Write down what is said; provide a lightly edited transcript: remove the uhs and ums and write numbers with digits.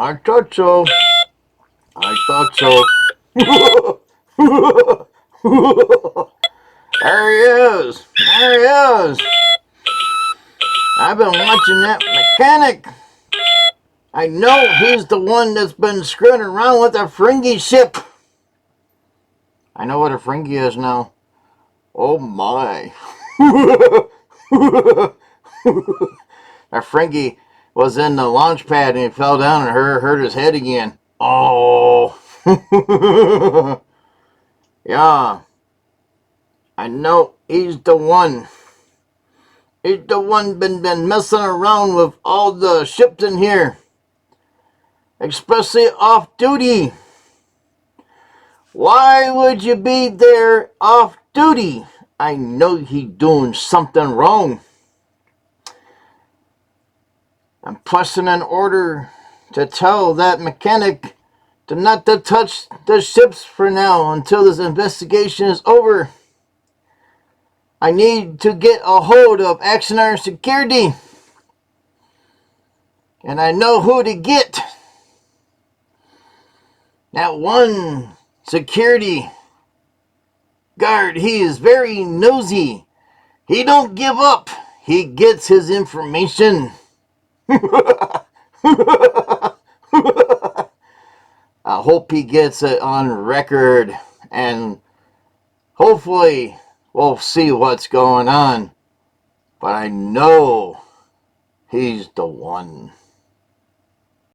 I thought so. I thought so. There he is. There he is. I've been watching that mechanic. I know he's the one that's been screwing around with the Fringy ship. I know what a Fringy is now. Oh my. That Fringy was in the launch pad and he fell down and hurt his head again. Oh. Yeah. I know he's the one. He's the one been messing around with all the ships in here. Especially off duty. Why would you be there off duty? I know he's doing something wrong. I'm pressing an order to tell that mechanic to not to touch the ships for now until this investigation is over. I need to get a hold of Axonar Security. And I know who to get. That one security guard, he is very nosy. He don't give up. He gets his information. I hope he gets it on record. And hopefully we'll see what's going on. But I know he's the one.